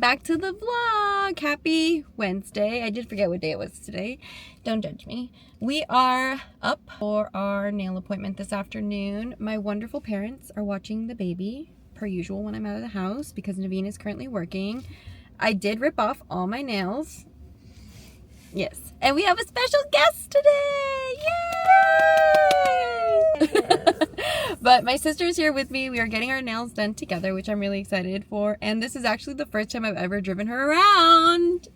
back to the vlog. Happy Wednesday. I did forget what day it was today. Don't judge me. We are up for our nail appointment this afternoon. My wonderful parents are watching the baby per usual when I'm out of the house because Naveen is currently working. I did rip off all my nails. Yes. And we have a special guest today. Yay! But my sister's here with me. We are getting our nails done together, which I'm really excited for. And this is actually the first time I've ever driven her around.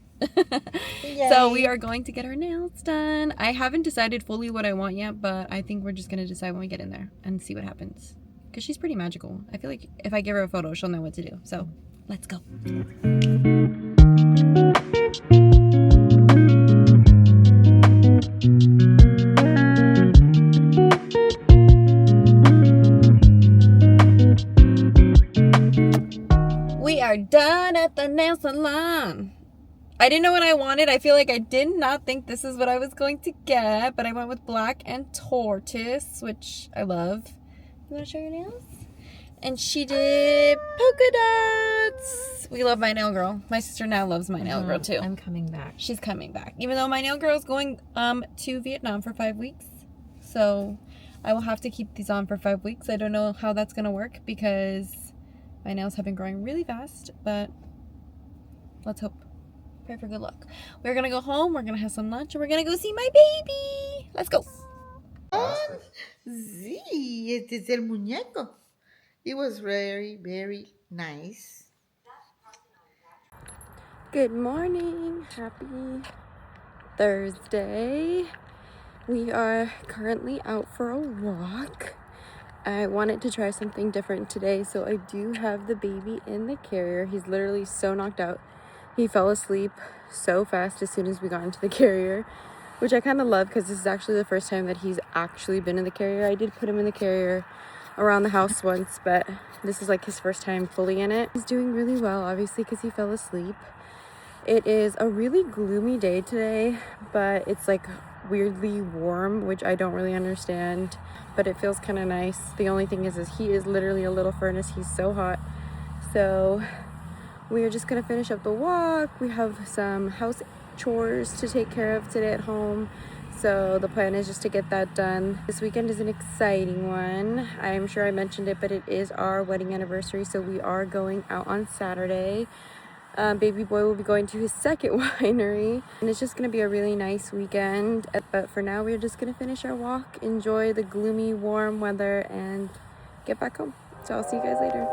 So we are going to get her nails done. I haven't decided fully what I want yet, but I think we're just going to decide when we get in there and see what happens. Because she's pretty magical. I feel like if I give her a photo, she'll know what to do. So let's go. We are done at the nail salon. I didn't know what I wanted. I feel like I did not think this is what I was going to get, but I went with black and tortoise, which I love. You want to show your nails? And she did polka dots. We love my nail girl. My sister now loves my nail girl too. I'm coming back. She's coming back. Even though my nail girl is going to Vietnam for 5 weeks. So I will have to keep these on for 5 weeks. I don't know how that's going to work because my nails have been growing really fast, but let's hope. Pray for good luck. We're going to go home. We're going to have some lunch and we're going to go see my baby. Let's go. Sí, este es el muñeco. It was very, very nice. Good morning. Happy Thursday. We are currently out for a walk. I wanted to try something different today, so I do have the baby in the carrier. He's literally so knocked out. He fell asleep so fast as soon as we got into the carrier, which I kind of love because this is actually the first time that he's actually been in the carrier. I did put him in the carrier around the house once, but this is like his first time fully in it. He's doing really well, obviously, because he fell asleep. It is a really gloomy day today, but it's like weirdly warm, which I don't really understand, but it feels kind of nice. The only thing is he is literally a little furnace. He's so hot. So we are just gonna finish up the walk. We have some house chores to take care of today at home, so the plan is just to get that done. This weekend is an exciting one. I'm sure I mentioned it, but it is our wedding anniversary, so we are going out on Saturday. Baby boy will be going to his second winery, and it's just gonna be a really nice weekend. But for now, we're just gonna finish our walk, enjoy the gloomy warm weather, and get back home. So I'll see you guys later.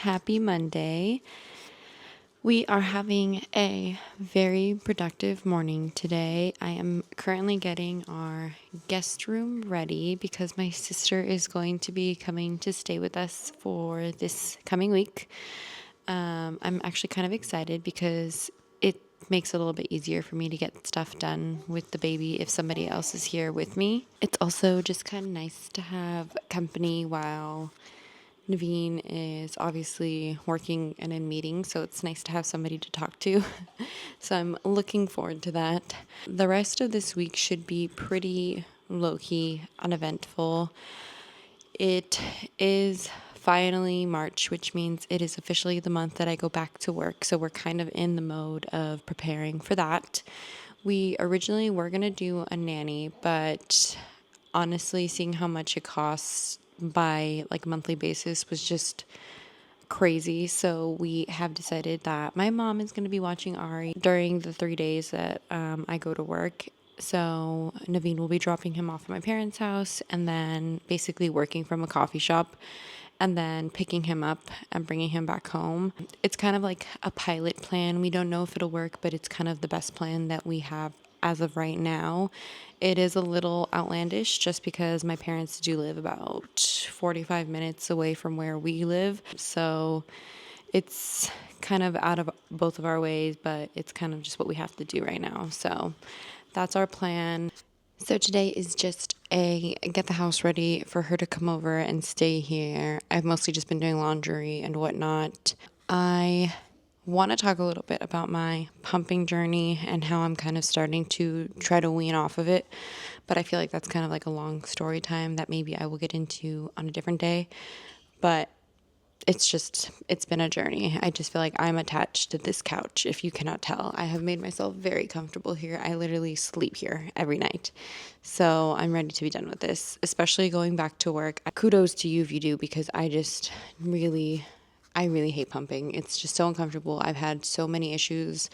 Happy Monday. We are having a very productive morning today. I am currently getting our guest room ready because my sister is going to be coming to stay with us for this coming week. I'm actually kind of excited because it makes it a little bit easier for me to get stuff done with the baby if somebody else is here with me. It's also just kind of nice to have company while Naveen is obviously working and in meetings, so it's nice to have somebody to talk to. So I'm looking forward to that. The rest of this week should be pretty low-key, uneventful. It is finally March, which means it is officially the month that I go back to work. So we're kind of in the mode of preparing for that. We originally were going to do a nanny, but honestly, seeing how much it costs by like a monthly basis was just crazy. So we have decided that my mom is going to be watching Ari during the 3 days that I go to work. So Naveen will be dropping him off at my parents' house and then basically working from a coffee shop and then picking him up and bringing him back home. It's kind of like a pilot plan. We don't know if it'll work, but it's kind of the best plan that we have as of right now. It is a little outlandish just because my parents do live about 45 minutes away from where we live. So it's kind of out of both of our ways, but it's kind of just what we have to do right now. So that's our plan. So today is just a get the house ready for her to come over and stay here. I've mostly just been doing laundry and whatnot. I want to talk a little bit about my pumping journey and how I'm kind of starting to try to wean off of it. But I feel like that's kind of like a long story time that maybe I will get into on a different day. But it's been a journey. I just feel like I'm attached to this couch. If you cannot tell, I have made myself very comfortable here. I literally sleep here every night. So I'm ready to be done with this, especially going back to work. Kudos to you if you do, because I really hate pumping. It's just so uncomfortable. I've had so many issues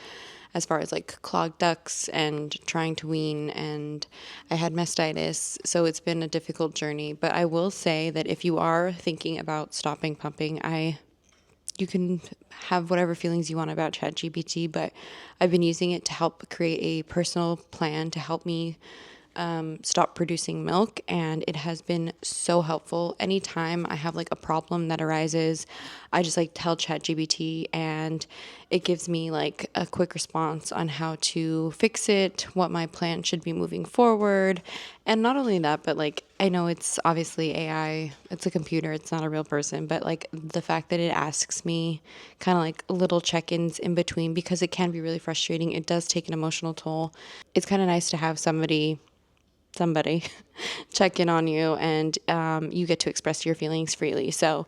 as far as like clogged ducts and trying to wean, and I had mastitis. So it's been a difficult journey. But I will say that if you are thinking about stopping pumping, you can have whatever feelings you want about ChatGPT, but I've been using it to help create a personal plan to help me stop producing milk, and it has been so helpful. Anytime I have like a problem that arises, I just like tell ChatGPT and it gives me like a quick response on how to fix it, what my plan should be moving forward. And not only that, but like I know it's obviously AI, it's a computer, it's not a real person, but like the fact that it asks me kind of like little check-ins in between, because it can be really frustrating. It does take an emotional toll. It's kind of nice to have somebody check in on you, and you get to express your feelings freely. So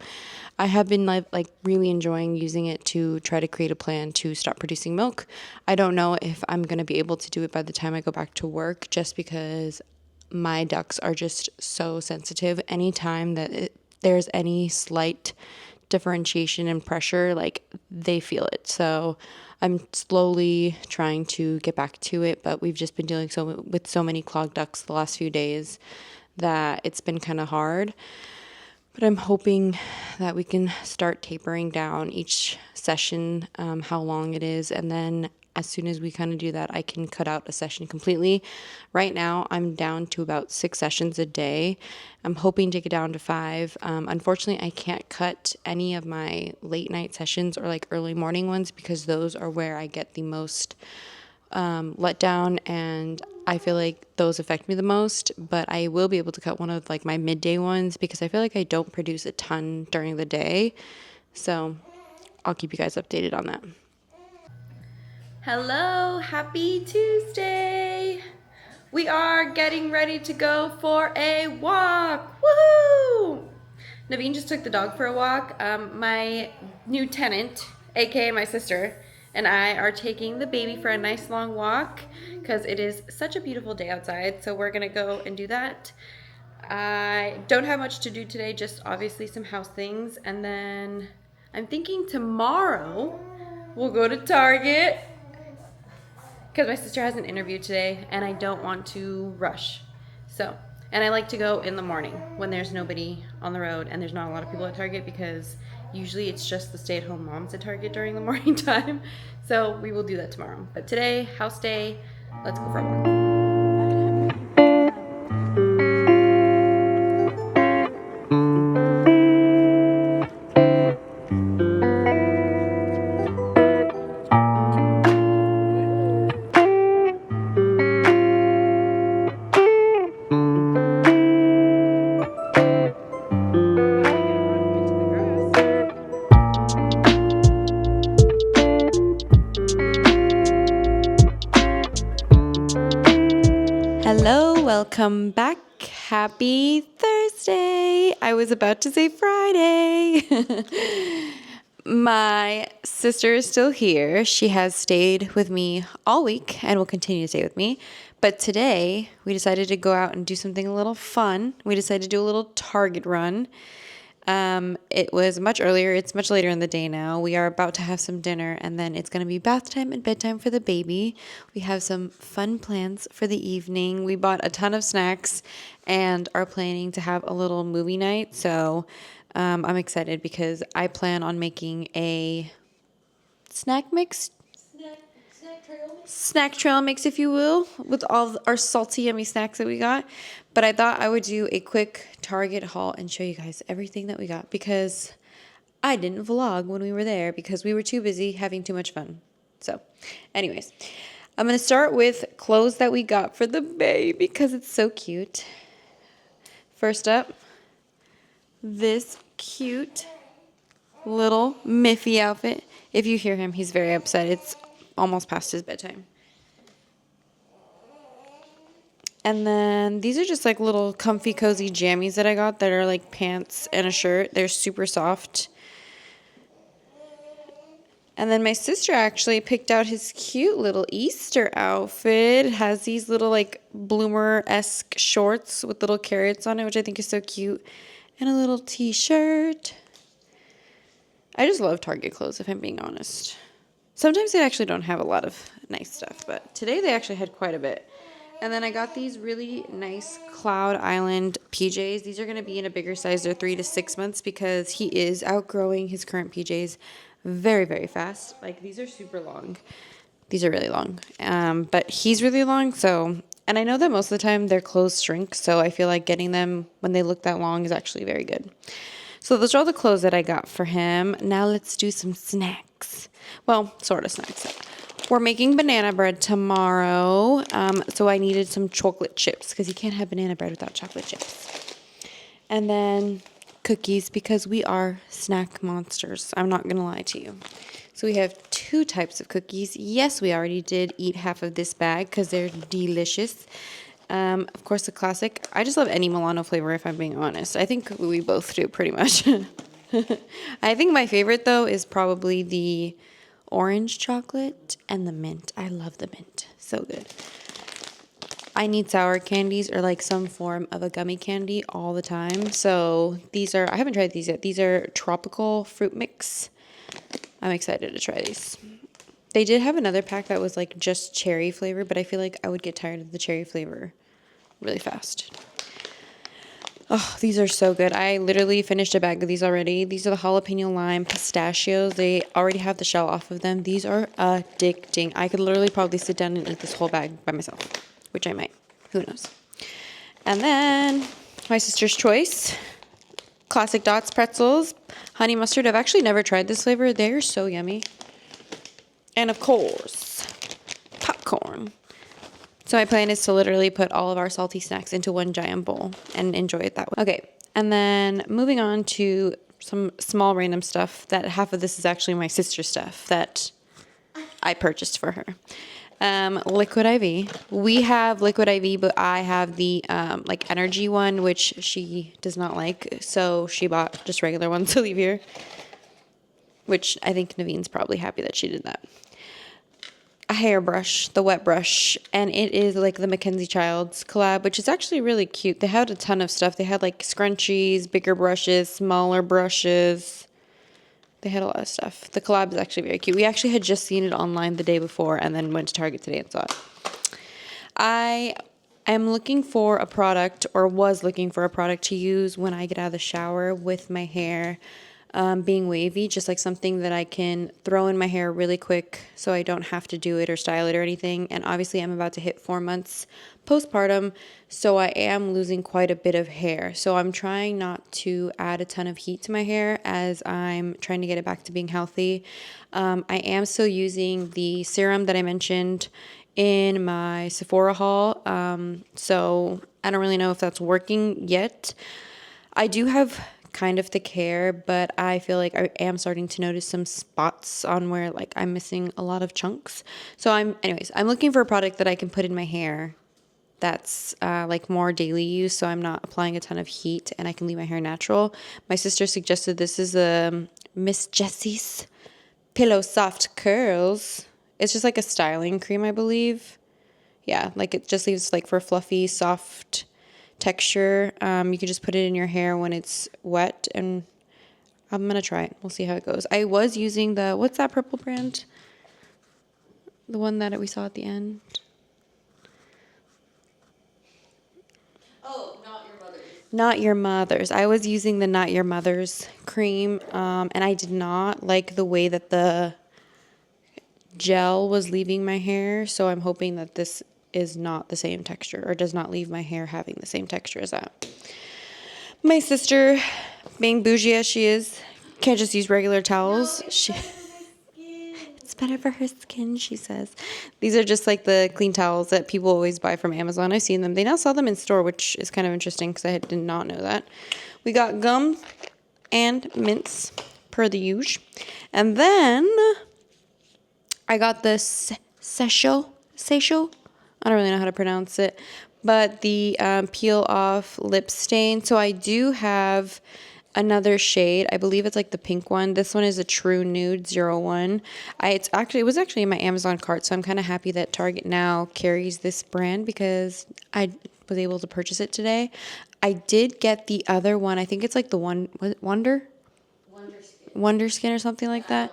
I have been like really enjoying using it to try to create a plan to stop producing milk. I don't know if I'm going to be able to do it by the time I go back to work, just because my ducts are just so sensitive. Anytime that there's any slight differentiation in pressure, like they feel it. So I'm slowly trying to get back to it, but we've just been dealing with so many clogged ducts the last few days that it's been kind of hard. But I'm hoping that we can start tapering down each session, how long it is, and then as soon as we kind of do that, I can cut out a session completely. Right now, I'm down to about 6 sessions a day. I'm hoping to get down to 5. Unfortunately, I can't cut any of my late night sessions or like early morning ones, because those are where I get the most let down, and I feel like those affect me the most. But I will be able to cut one of like my midday ones, because I feel like I don't produce a ton during the day. So I'll keep you guys updated on that. Hello, happy Tuesday. We are getting ready to go for a walk. Woohoo! Naveen just took the dog for a walk. My new tenant, aka my sister, and I are taking the baby for a nice long walk because it is such a beautiful day outside. So we're gonna go and do that. I don't have much to do today, just obviously some house things, and then I'm thinking tomorrow we'll go to Target because my sister has an interview today and I don't want to rush. So, and I like to go in the morning when there's nobody on the road and there's not a lot of people at Target, because usually it's just the stay-at-home moms at Target during the morning time. So we will do that tomorrow. But today, house day, let's go for a walk. Hello, welcome back. Happy Thursday. I was about to say Friday. My sister is still here. She has stayed with me all week and will continue to stay with me. But today we decided to go out and do something a little fun. We decided to do a little Target run. It was much earlier. It's much later in the day now. We are about to have some dinner, and then it's going to be bath time and bedtime for the baby. We have some fun plans for the evening. We bought a ton of snacks and are planning to have a little movie night. So I'm excited because I plan on making a snack mix. Snack trail mix, if you will, with all our salty, yummy snacks that we got. But I thought I would do a quick Target haul and show you guys everything that we got because I didn't vlog when we were there because we were too busy having too much fun. So, anyways, I'm going to start with clothes that we got for the baby because it's so cute. First up, this cute little Miffy outfit. If you hear him, he's very upset. It's almost past his bedtime. And then these are just like little comfy, cozy jammies that I got that are like pants and a shirt. They're super soft. And then my sister actually picked out his cute little Easter outfit. It has these little like bloomer-esque shorts with little carrots on it, which I think is so cute. And a little t-shirt. I just love Target clothes, if I'm being honest. Sometimes they actually don't have a lot of nice stuff, but today they actually had quite a bit. And then I got these really nice Cloud Island PJs. These are going to be in a bigger size. They're 3 to 6 months because he is outgrowing his current PJs very, very fast. Like, these are super long. These are really long. But he's really long, so... And I know that most of the time their clothes shrink, so I feel like getting them when they look that long is actually very good. So those are all the clothes that I got for him. Now let's do some snacks. Well, sort of snacks. We're making banana bread tomorrow, so I needed some chocolate chips because you can't have banana bread without chocolate chips. And then cookies because we are snack monsters. I'm not going to lie to you. So we have 2 types of cookies. Yes, we already did eat half of this bag because they're delicious. Of course, the classic. I just love any Milano flavor, if I'm being honest. I think we both do pretty much. I think my favorite, though, is probably the orange chocolate and the mint. I love the mint. So good. I need sour candies or like some form of a gummy candy all the time. So these are, I haven't tried these yet. These are tropical fruit mix. I'm excited to try these. They did have another pack that was like just cherry flavor, but I feel like I would get tired of the cherry flavor really fast. Oh, these are so good. I literally finished a bag of these already. These are the jalapeno lime pistachios. They already have the shell off of them. These are addicting. I could literally probably sit down and eat this whole bag by myself, which I might. Who knows? And then my sister's choice. Classic Dots pretzels. Honey mustard. I've actually never tried this flavor. They're so yummy. And of course, popcorn. So my plan is to literally put all of our salty snacks into one giant bowl and enjoy it that way. Okay, and then moving on to some small random stuff that half of this is actually my sister's stuff that I purchased for her. Liquid IV. We have Liquid IV, but I have the like energy one, which she does not like. So she bought just regular ones to leave here, which I think Naveen's probably happy that she did that. A hairbrush, the wet brush, and it is like the Mackenzie Childs collab, which is actually really cute. They had a ton of stuff. They had like scrunchies, bigger brushes, smaller brushes. They had a lot of stuff. The collab is actually very cute. We actually had just seen it online the day before and then went to Target today and saw it. I am looking for a product, or was looking for a product to use when I get out of the shower with my hair being wavy, just like something that I can throw in my hair really quick so I don't have to do it or style it or anything. And obviously I'm about to hit 4 months postpartum, so I am losing quite a bit of hair. So I'm trying not to add a ton of heat to my hair as I'm trying to get it back to being healthy. I am still using the serum that I mentioned in my Sephora haul, so I don't really know if that's working yet. I do have kind of thick hair, but I feel like I am starting to notice some spots on where like I'm missing a lot of chunks. So I'm looking for a product that I can put in my hair that's like more daily use, so I'm not applying a ton of heat and I can leave my hair natural. My sister suggested this is a Miss Jessie's Pillow Soft Curls. It's just like a styling cream, I believe. Yeah, like it just leaves like for fluffy, soft texture. You can just put it in your hair when it's wet, and I'm gonna try it. We'll see how it goes. I was using the, what's that purple brand? The one that we saw at the end. Oh, not your mother's. Not Your Mother's. I was using the Not Your Mother's cream, and I did not like the way that the gel was leaving my hair. So I'm hoping that this is not the same texture, or does not leave my hair having the same texture as that. My sister, being bougie as she is, can't just use regular towels. It's better for her skin, she says. These are just like the clean towels that people always buy from Amazon. I've seen them. They now sell them in store, which is kind of interesting because I did not know that. We got gum and mints, per the usual. And then I got this Seisho. I don't really know how to pronounce it. But the peel off lip stain. So I do have another shade. I believe it's like the pink one. This one is a True Nude 01. It was actually in my Amazon cart, so I'm kind of happy that Target now carries this brand because I was able to purchase it today. I did get the other one. I think it's like the Wonder Skin or something like that.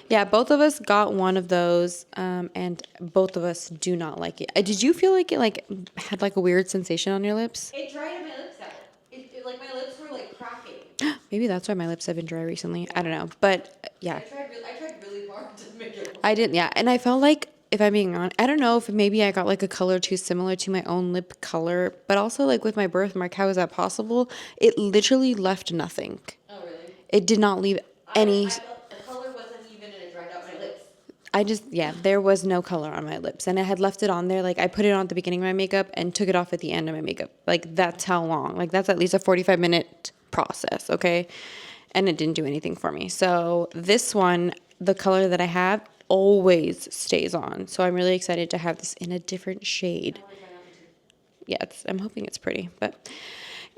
Yeah, both of us got one of those, and both of us do not like it. Did you feel like it had like a weird sensation on your lips? It dried my lips out. Like my lips were like cracking. Maybe that's why my lips have been dry recently. I don't know, but yeah. I tried really hard to make it. I didn't, yeah. And I felt like, if I'm being honest, I don't know if maybe I got like a color too similar to my own lip color, but also like with my birthmark, how is that possible? It literally left nothing. Oh, really? It did not leave any. The color wasn't even, and it dried out my lips. There was no color on my lips, and I had left it on there. Like I put it on at the beginning of my makeup and took it off at the end of my makeup. Like that's how long. Like that's at least a 45-minute process, okay? And it didn't do anything for me. So this one, the color that I have, always stays on. So I'm really excited to have this in a different shade. Yeah, I'm hoping it's pretty, but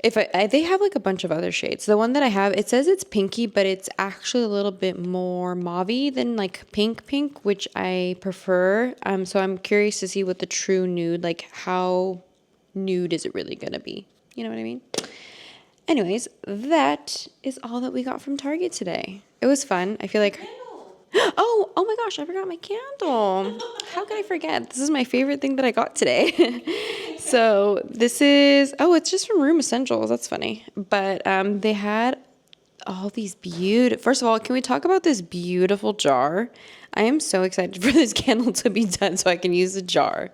they have like a bunch of other shades. The one that I have, it says it's pinky, but it's actually a little bit more mauve-y than like pink, which I prefer. So I'm curious to see what the True Nude, like how nude is it really gonna be? You know what I mean? Anyways, that is all that we got from Target today. It was fun. I feel like oh my gosh, I forgot my candle. How could I forget? This is my favorite thing that I got today. So this is, it's just from Room Essentials. That's funny. But they had all these first of all, can we talk about this beautiful jar? I am so excited for this candle to be done so I can use the jar.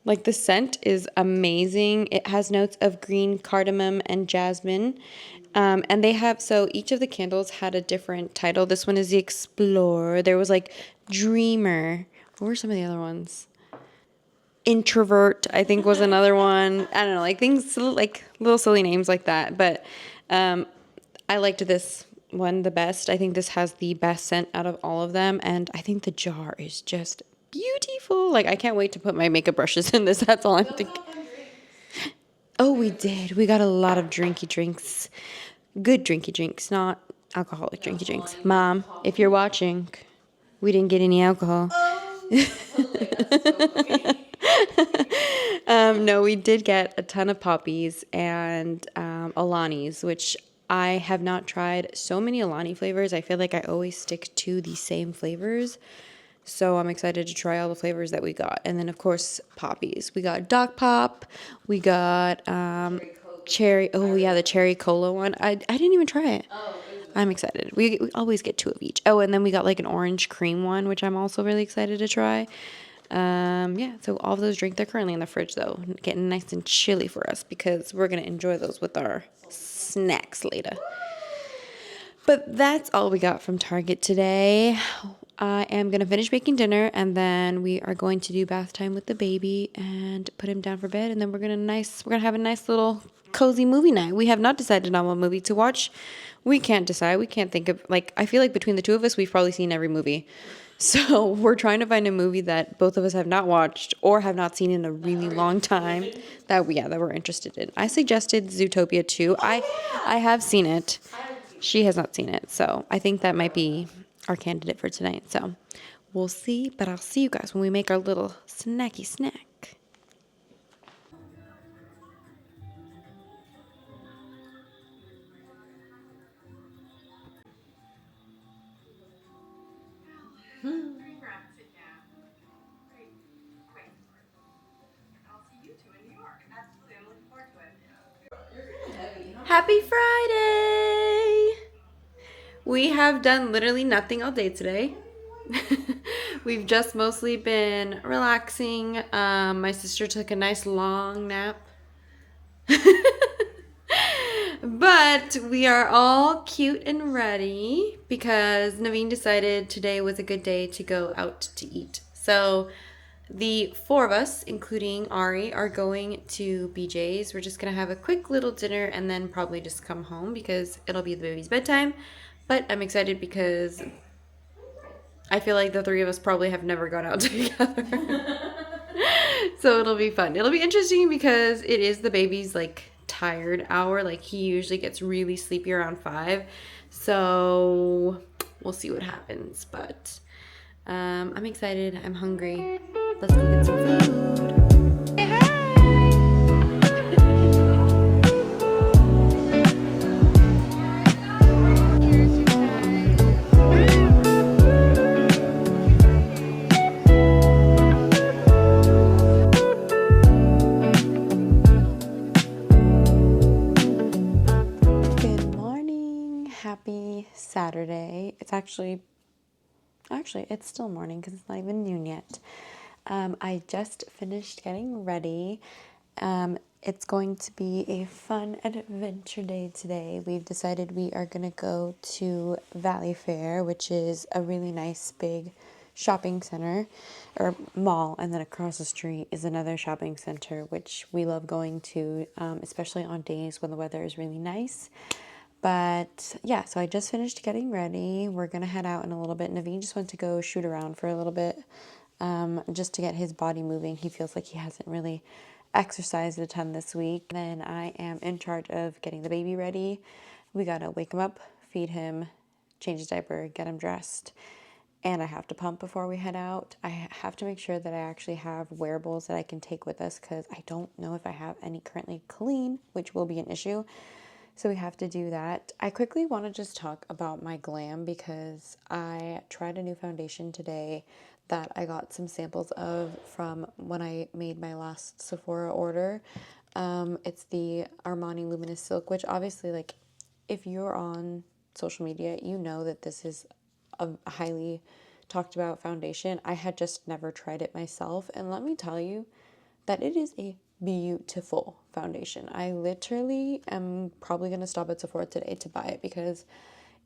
Like the scent is amazing. It has notes of green cardamom and jasmine. And they have, so each of the candles had a different title. This one is the Explorer. There was like Dreamer. What were some of the other ones? Introvert, I think, was another one. I don't know, like things like little silly names like that. But I liked this one the best. I think this has the best scent out of all of them. And I think the jar is just beautiful. Like I can't wait to put my makeup brushes in this. That's all I'm thinking. Oh, we did. We got a lot of drinky drinks. Good drinky drinks, not alcoholic drinky drinks. Mom, if you're watching, we didn't get any alcohol. No, we did get a ton of poppies and Alani's, which I have not tried so many Alani flavors. I feel like I always stick to the same flavors. So I'm excited to try all the flavors that we got. And then, of course, poppies. We got Doc Pop. We got cherry. Oh, yeah, the cherry cola one. I didn't even try it. I'm excited. We always get 2 of each. Oh, and then we got like an orange cream one, which I'm also really excited to try. Yeah, so all of those drinks, they're currently in the fridge, though, getting nice and chilly for us because we're going to enjoy those with our snacks later. But that's all we got from Target today. I am going to finish making dinner, and then we are going to do bath time with the baby and put him down for bed, and then we're going to have a nice little cozy movie night. We have not decided on what movie to watch. We can't decide. We can't think of, like, I feel like between the two of us, we've probably seen every movie. So we're trying to find a movie that both of us have not watched or have not seen in a really long time that we're interested in. I suggested Zootopia 2. I have seen it. She has not seen it. So I think that might be our candidate for tonight. So we'll see, but I'll see you guys when we make our little snacky snack. Happy Friday! We have done literally nothing all day today. We've just mostly been relaxing. My sister took a nice long nap. But we are all cute and ready because Naveen decided today was a good day to go out to eat. So the four of us, including Ari, are going to BJ's. We're just going to have a quick little dinner and then probably just come home because it'll be the baby's bedtime. But I'm excited because I feel like the three of us probably have never gone out together. So it'll be fun. It'll be interesting because it is the baby's like tired hour. Like he usually gets really sleepy around 5. So we'll see what happens. But I'm excited. I'm hungry. Let's go get some food. Hey, hi. Good morning. Happy Saturday. It's actually it's still morning because it's not even noon yet. I just finished getting ready. It's going to be a fun adventure day today. We've decided we are going to go to Valley Fair, which is a really nice big shopping center or mall, and then across the street is another shopping center, which we love going to, especially on days when the weather is really nice. But yeah, so I just finished getting ready. We're going to head out in a little bit. Naveen just went to go shoot around for a little bit just to get his body moving. He feels like he hasn't really exercised a ton this week. Then I am in charge of getting the baby ready. We got to wake him up, feed him, change his diaper, get him dressed. And I have to pump before we head out. I have to make sure that I actually have wearables that I can take with us because I don't know if I have any currently clean, which will be an issue. So we have to do that. I quickly want to just talk about my glam because I tried a new foundation today that I got some samples of from when I made my last Sephora order. It's the Armani Luminous Silk, which obviously, like, if you're on social media, you know that this is a highly talked about foundation. I had just never tried it myself, and let me tell you that it is a beautiful foundation. I literally am probably going to stop at Sephora today to buy it because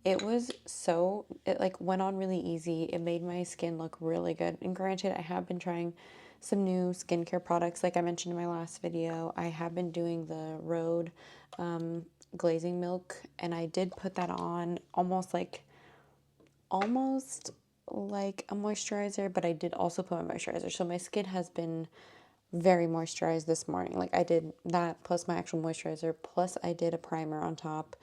it like went on really easy. It made my skin look really good. And granted, I have been trying some new skincare products like I mentioned in my last video. I have been doing the Rhode glazing milk, and I did put that on almost like a moisturizer, but I did also put my moisturizer. So my skin has been very moisturized this morning. Like I did that plus my actual moisturizer, plus I did a primer on top.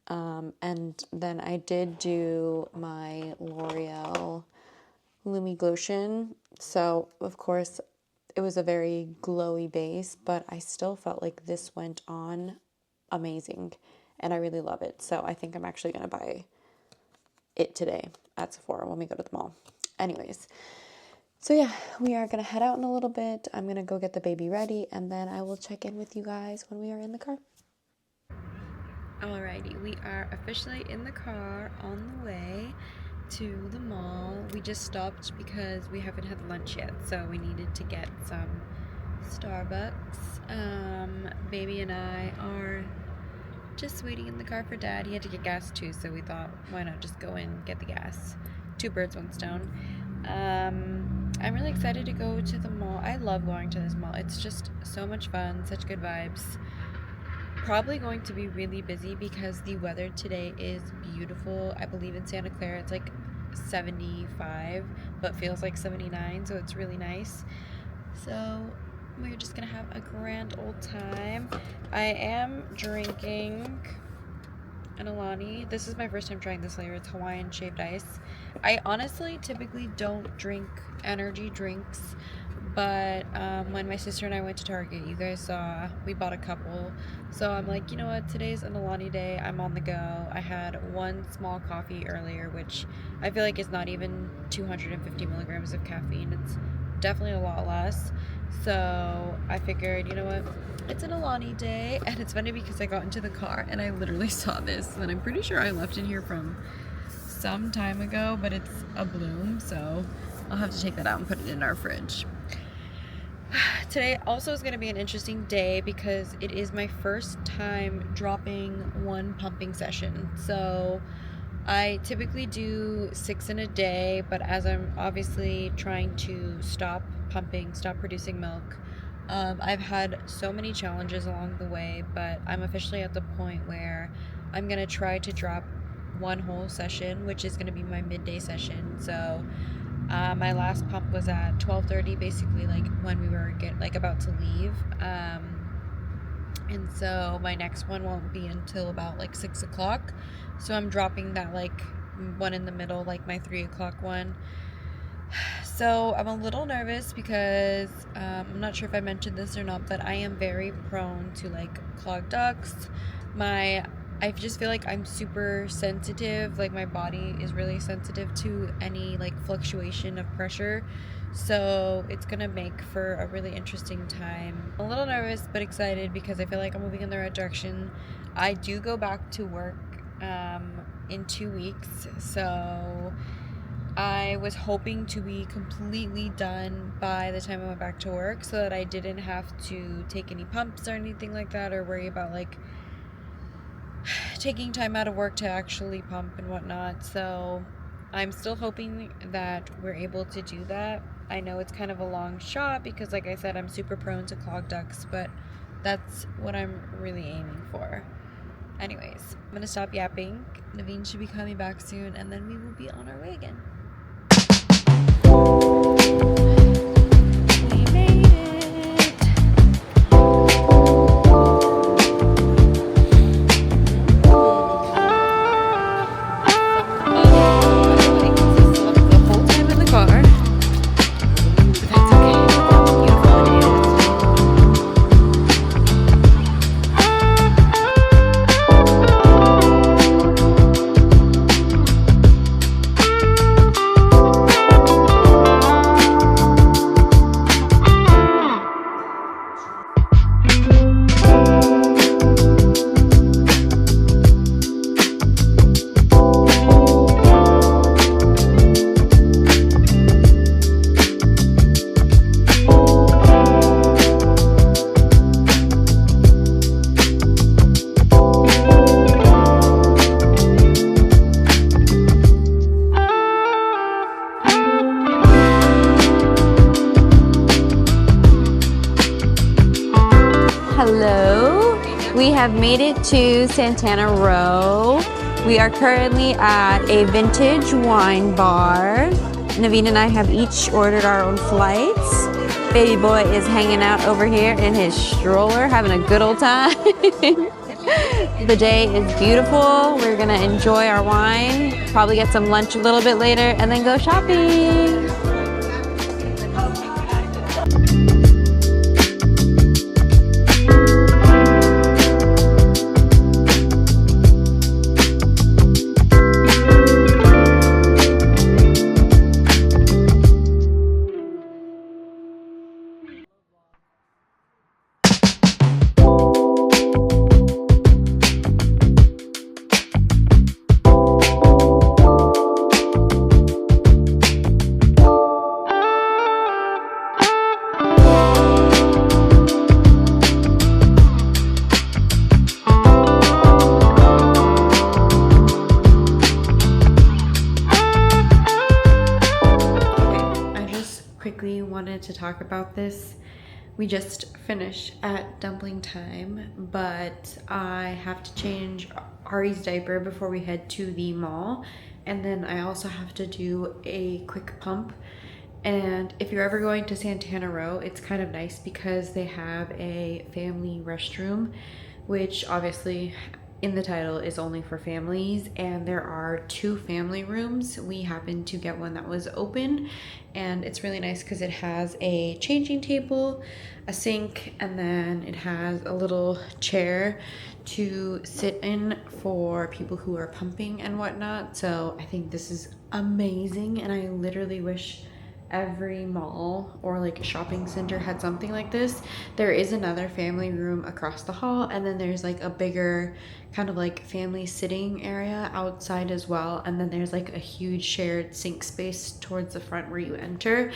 And then I did do my L'Oreal Lumi Glotion. So of course it was a very glowy base, but I still felt like this went on amazing and I really love it. So I think I'm actually going to buy it today at Sephora when we go to the mall. Anyways, so yeah, we are going to head out in a little bit. I'm going to go get the baby ready, and then I will check in with you guys when we are in the car. Alrighty, we are officially in the car on the way to the mall. We just stopped because we haven't had lunch yet, so we needed to get some Starbucks. Baby and I are just waiting in the car for Dad. He had to get gas too, so we thought, why not just go in, get the gas. 2 birds, 1 stone. I'm really excited to go to the mall. I love going to this mall. It's just so much fun, such good vibes. Probably going to be really busy because the weather today is beautiful. I believe in Santa Clara it's like 75, but but feels like 79, so it's really nice. So we're just gonna have a grand old time. I am drinking an Alani. This is my first time trying this flavor. It's Hawaiian shaved ice. I honestly typically don't drink energy drinks, but when my sister and I went to Target, you guys saw, we bought a couple. So I'm like, you know what, today's an Alani day. I'm on the go. I had one small coffee earlier, which I feel like is not even 250 milligrams of caffeine. It's definitely a lot less. So I figured, you know what, it's an Alani day. And it's funny because I got into the car and I literally saw this, and I'm pretty sure I left it here from some time ago, but it's a bloom, so I'll have to take that out and put it in our fridge. Today also is going to be an interesting day because it is my first time dropping one pumping session. So I typically do 6 in a day, but as I'm obviously trying to stop pumping, stop producing milk, I've had so many challenges along the way, but I'm officially at the point where I'm going to try to drop one whole session, which is going to be my midday session. So my last pump was at 12:30, basically like when we were about to leave. And so my next one won't be until about like 6 o'clock. So I'm dropping that like one in the middle, like my 3 o'clock one. So I'm a little nervous because I'm not sure if I mentioned this or not, but I am very prone to like clogged ducts. I just feel like I'm super sensitive. Like my body is really sensitive to any like fluctuation of pressure. So it's gonna make for a really interesting time. I'm a little nervous but excited because I feel like I'm moving in the right direction. I do go back to work in 2 weeks, so I was hoping to be completely done by the time I went back to work so that I didn't have to take any pumps or anything like that, or worry about like taking time out of work to actually pump and whatnot. So I'm still hoping that we're able to do that. I know it's kind of a long shot because, like I said, I'm super prone to clogged ducts, but that's what I'm really aiming for. Anyways, I'm gonna stop yapping. Naveen should be coming back soon, and then we will be on our way again. We made it. The whole time in the car, but that's okay. Beautiful it is. Hello, we have made it to Santana Row. We are currently at a vintage wine bar. Naveen and I have each ordered our own flights. Baby boy is hanging out over here in his stroller, having a good old time. The day is beautiful. We're gonna enjoy our wine, probably get some lunch a little bit later, and then go shopping. Wanted to talk about this. We just finished at dumpling time, but I have to change Ari's diaper before we head to the mall, and then I also have to do a quick pump. And if you're ever going to Santana Row, it's kind of nice because they have a family restroom, which obviously in the title is only for families, and there are 2 family rooms. We happened to get one that was open, and it's really nice because it has a changing table, a sink, and then it has a little chair to sit in for people who are pumping and whatnot. So I think this is amazing, and I literally wish every mall or like shopping center had something like this. There is another family room across the hall, and then there's like a bigger kind of like family sitting area outside as well, and then there's like a huge shared sink space towards the front where you enter.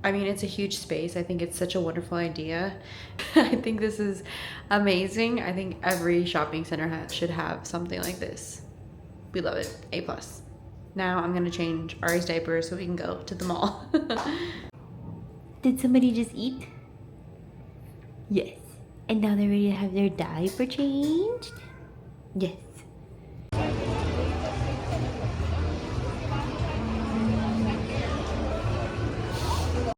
I mean, it's a huge space. I think it's such a wonderful idea. I think this is amazing. I think every shopping center should have something like this. We love it. A plus. Now I'm gonna change Ari's diaper so we can go to the mall. Did somebody just eat? Yes. And now they're ready to have their diaper changed? Yes.